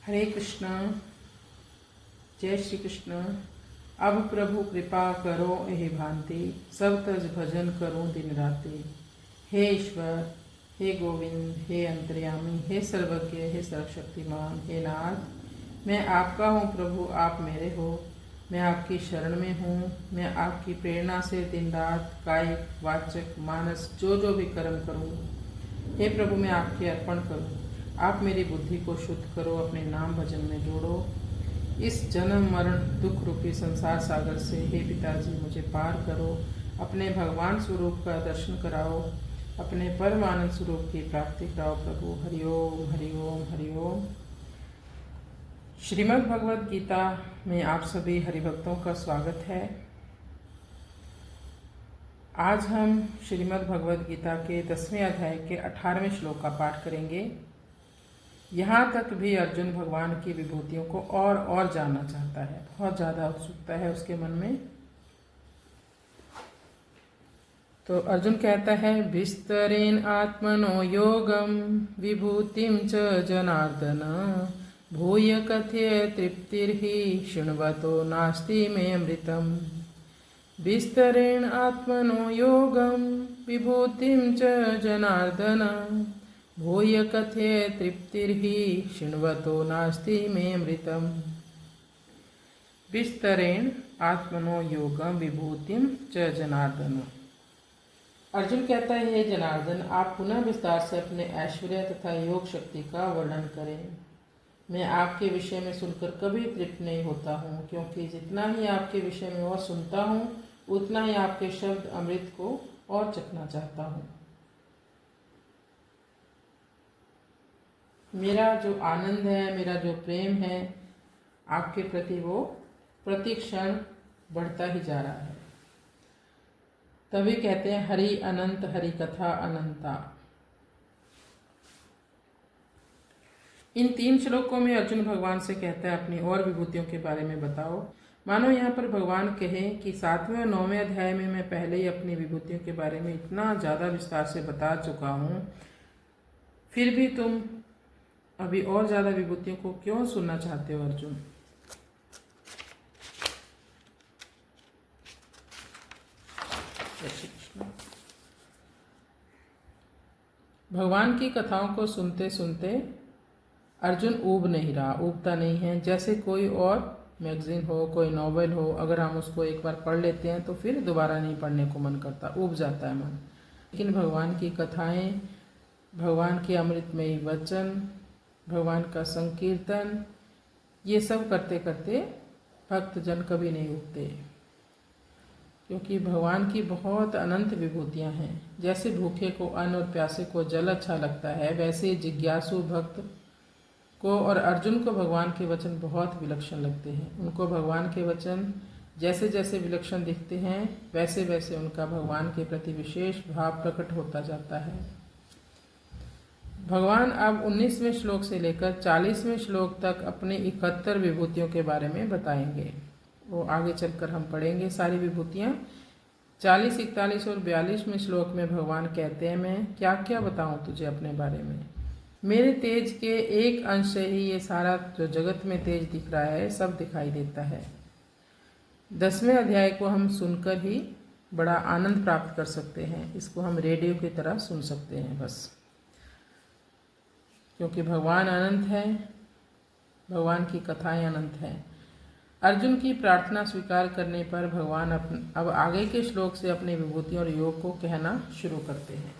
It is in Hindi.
हरे कृष्ण। जय श्री कृष्ण। अब प्रभु कृपा करो एहि भांति, सब तज भजन करूं दिन राति। हे ईश्वर, हे गोविंद, हे अंतर्यामी, हे सर्वज्ञ, हे सर्वशक्तिमान, हे नाथ, मैं आपका हूँ प्रभु, आप मेरे हो। मैं आपकी शरण में हूँ। मैं आपकी प्रेरणा से दिन रात कायिक वाचक मानस जो भी कर्म करूँ, हे प्रभु मैं आपके अर्पण करूँ। आप मेरी बुद्धि को शुद्ध करो, अपने नाम भजन में जोड़ो। इस जन्म मरण दुख रूपी संसार सागर से हे पिताजी मुझे पार करो। अपने भगवान स्वरूप का दर्शन कराओ, अपने परमानंद स्वरूप की प्राप्ति कराओ प्रभु। हरिओम हरिओम हरिओम। श्रीमद् भगवद गीता में आप सभी हरिभक्तों का स्वागत है। आज हम श्रीमद् भगवद गीता के 10वें अध्याय के 18वें श्लोक का पाठ करेंगे। यहाँ तक भी अर्जुन भगवान की विभूतियों को और जानना चाहता है, बहुत ज़्यादा उत्सुकता है उसके मन में। तो अर्जुन कहता है, विस्तरेण आत्मनो योगम विभूतिम च जनार्दन, भूय कथय तृप्तिर्हि शृण्वतो नास्ति मे अमृतम। विस्तरेण आत्मनो योगम विभूतिम च जनार्दन, भूय कथय तृप्तिर्हि शृण्वतो नास्ति मे अमृतम। विस्तरेण आत्मनो योगम विभूतिम च जनार्दन। अर्जुन कहता है, हे जनार्दन, आप पुनः विस्तार से अपने ऐश्वर्य तथा योग शक्ति का वर्णन करें। मैं आपके विषय में सुनकर कभी तृप्त नहीं होता हूँ, क्योंकि जितना ही आपके विषय में और सुनता हूँ उतना ही आपके शब्द अमृत को और चखना चाहता हूँ। मेरा जो आनंद है, मेरा जो प्रेम है आपके प्रति, वो प्रति क्षण बढ़ता ही जा रहा है। तभी कहते हैं, हरि अनंत हरि कथा अनंता। इन 3 श्लोकों में अर्जुन भगवान से कहता है, अपनी और विभूतियों के बारे में बताओ। मानो यहाँ पर भगवान कहें कि 7वें और 9वें अध्याय में मैं पहले ही अपनी विभूतियों के बारे में इतना ज़्यादा विस्तार से बता चुका हूँ, फिर भी तुम अभी और ज़्यादा विभूतियों को क्यों सुनना चाहते हो अर्जुन। भगवान की कथाओं को सुनते सुनते अर्जुन ऊबता नहीं है। जैसे कोई और मैगजीन हो, कोई नॉवेल हो, अगर हम उसको एक बार पढ़ लेते हैं तो फिर दोबारा नहीं पढ़ने को मन करता, ऊब जाता है मन। लेकिन भगवान की कथाएं, भगवान के अमृतमयी वचन, भगवान का संकीर्तन, ये सब करते करते भक्तजन कभी नहीं उठते, क्योंकि भगवान की बहुत अनंत विभूतियां हैं। जैसे भूखे को अन्न और प्यासे को जल अच्छा लगता है, वैसे जिज्ञासु भक्त को और अर्जुन को भगवान के वचन बहुत विलक्षण लगते हैं। उनको भगवान के वचन जैसे जैसे विलक्षण दिखते हैं, वैसे वैसे उनका भगवान के प्रति विशेष भाव प्रकट होता जाता है। भगवान अब 19वें श्लोक से लेकर 40वें श्लोक तक अपनी 71 विभूतियों के बारे में बताएंगे। वो आगे चलकर हम पढ़ेंगे सारी विभूतियाँ। 40, 41 और 42वें श्लोक में भगवान कहते हैं, मैं क्या क्या बताऊँ तुझे अपने बारे में। मेरे तेज के एक अंश से ही ये सारा जो जगत में तेज दिख रहा है सब दिखाई देता है। 10वें अध्याय को हम सुनकर ही बड़ा आनंद प्राप्त कर सकते हैं। इसको हम रेडियो की तरह सुन सकते हैं बस, क्योंकि भगवान अनंत है, भगवान की कथाएं अनंत हैं। अर्जुन की प्रार्थना स्वीकार करने पर भगवान अब आगे के श्लोक से अपनी विभूतियों और योग को कहना शुरू करते हैं।